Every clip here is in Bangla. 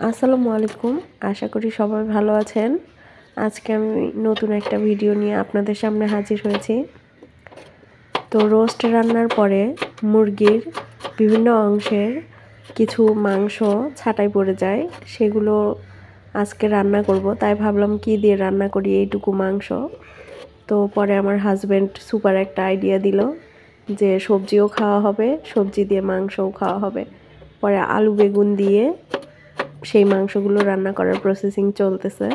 আসসালামু আলাইকুম। আশা করি সবাই ভালো আছেন। আজকে আমি নতুন একটা ভিডিও নিয়ে আপনাদের সামনে হাজির হয়েছি। তো রোস্ট রান্নার পরে মুরগির বিভিন্ন অংশের কিছু মাংস ছাঁটাই পড়ে যায়, সেগুলো আজকে রান্না করব। তাই ভাবলাম কি দিয়ে রান্না করি এইটুকু মাংস। তো পরে আমার হাজব্যান্ড সুপার একটা আইডিয়া দিল যে সবজিও খাওয়া হবে, সবজি দিয়ে মাংসও খাওয়া হবে। পরে আলু বেগুন দিয়ে সেই মাংসগুলো রান্না করার প্রসেসিং চলতেছে।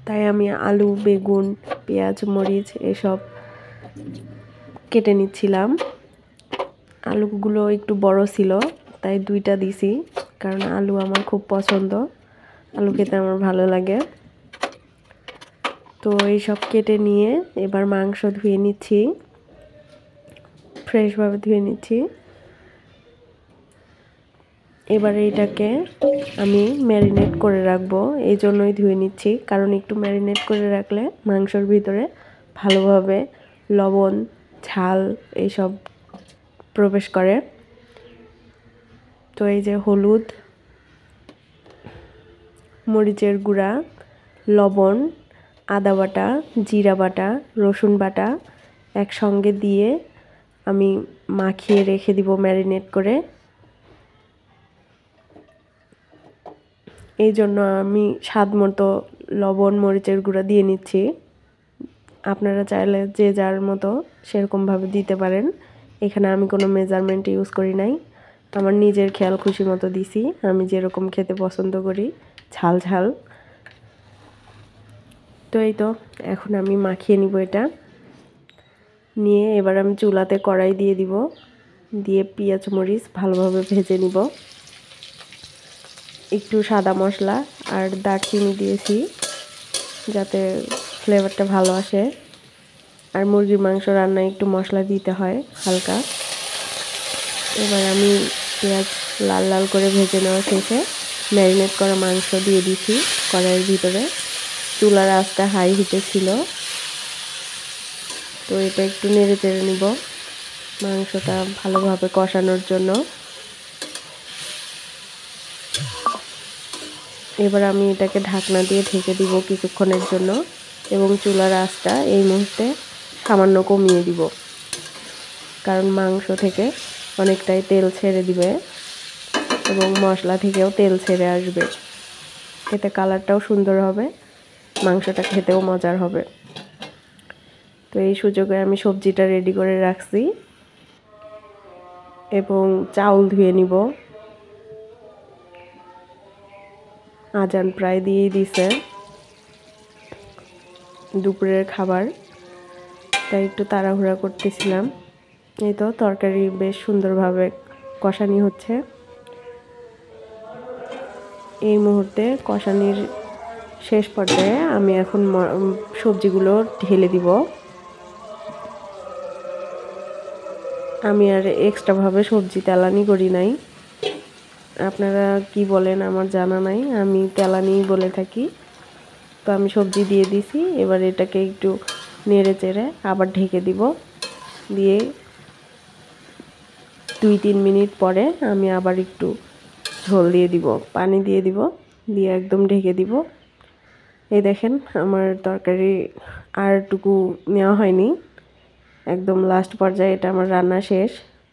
তাই আমি আলু বেগুন পেঁয়াজ মরিচ এসব কেটে নিচ্ছিলাম। আলুগুলো একটু বড় ছিল তাই 2টা দিছি, কারণ আলু আমার খুব পছন্দ, আলু খেতে আমার ভালো লাগে। তো এইসব কেটে নিয়ে এবার মাংস ধুয়ে নিচ্ছি, ফ্রেশভাবে ধুয়ে নিচ্ছি। এবার এইটাকে আমি ম্যারিনেট করে রাখবো, এই জন্যই ধুয়ে নিচ্ছি, কারণ একটু ম্যারিনেট করে রাখলে মাংসর ভিতরে ভালোভাবে লবণ ঝাল এইসব প্রবেশ করে। তো এই যে হলুদ মরিচের গুঁড়া লবণ আদা বাটা জিরা বাটা রসুন বাটা একসঙ্গে দিয়ে আমি মাখিয়ে রেখে দিব ম্যারিনেট করে। এই জন্য আমি স্বাদ মতো লবণ মরিচের গুঁড়া দিয়ে নিচ্ছি। আপনারা চাইলে যে যার মতো সেরকমভাবে দিতে পারেন। এখানে আমি কোনো মেজারমেন্ট ইউজ করি নাই, আমার নিজের খেয়াল খুশি মতো দিছি, আমি যেরকম খেতে পছন্দ করি ঝাল ঝাল। তো এই তো এখন আমি মাখিয়ে নিব এটা নিয়ে। এবার আমি চুলাতে কড়াই দিয়ে দিব, দিয়ে পেঁয়াজ মরিচ ভালোভাবে ভেজে নিব। একটু সাদা মশলা আর দারচিনি দিয়েছি যাতে ফ্লেভারটা ভালো আসে। আর মুরগির মাংস রান্নায় একটু মশলা দিতে হয় হালকা। এবার আমি পেঁয়াজ লাল লাল করে ভেজে নেওয়া শেষে ম্যারিনেট করা মাংস দিয়ে দিছি কড়াইয়ের ভিতরে। চুলার আঁচটা হাই হিটে ছিল। তো এটা একটু নেড়ে চেড়ে নিব মাংসটা ভালোভাবে কষানোর জন্য। এবার আমি এটাকে ঢাকনা দিয়ে ঢেকে দিব কিছুক্ষণের জন্য, এবং চুলার আঁচটা এই মুহূর্তে সামান্য কমিয়ে দিব, কারণ মাংস থেকে অনেকটাই তেল ছেড়ে দিবে এবং মশলা থেকেও তেল ছেড়ে আসবে। এতে কালারটাও সুন্দর হবে, মাংসটা খেতেও মজার হবে। তো এই সুযোগে আমি সবজিটা রেডি করে রাখছি এবং চাউল ধুয়ে নিব। আজান প্রায় দিয়েই দিছে, দুপুরের খাবার, তাই একটু তাড়াহুড়া করতেছিলাম। এই তো তরকারি বেশ সুন্দরভাবে কষানি হচ্ছে। এই মুহূর্তে কষানির শেষ পর্যায়ে আমি এখন সবজিগুলো ঢেলে দিব। আমি আর এক্সট্রাভাবে সবজি তেলানি করি নাই, আপনারা কি বলেন আমার জানা নাই, আমি তেলানিই বলে থাকি। তো আমি সবজি দিয়ে দিছি, এবার এটাকে একটু নেড়ে চেড়ে আবার ঢেকে দিব। দিয়ে 2-3 মিনিট পরে আমি আবার একটু ঝোল দিয়ে দিব, পানি দিয়ে দিব, দিয়ে একদম ঢেকে দিব। এই দেখেন আমার তরকারি আরটুকু নেওয়া হয়নি, একদম লাস্ট পর্যায়ে এটা আমার রান্না শেষ।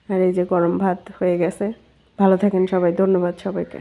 আর এই যে গরম ভাত হয়ে গেছে। ভালো থাকেন সবাই, ধন্যবাদ সবাইকে।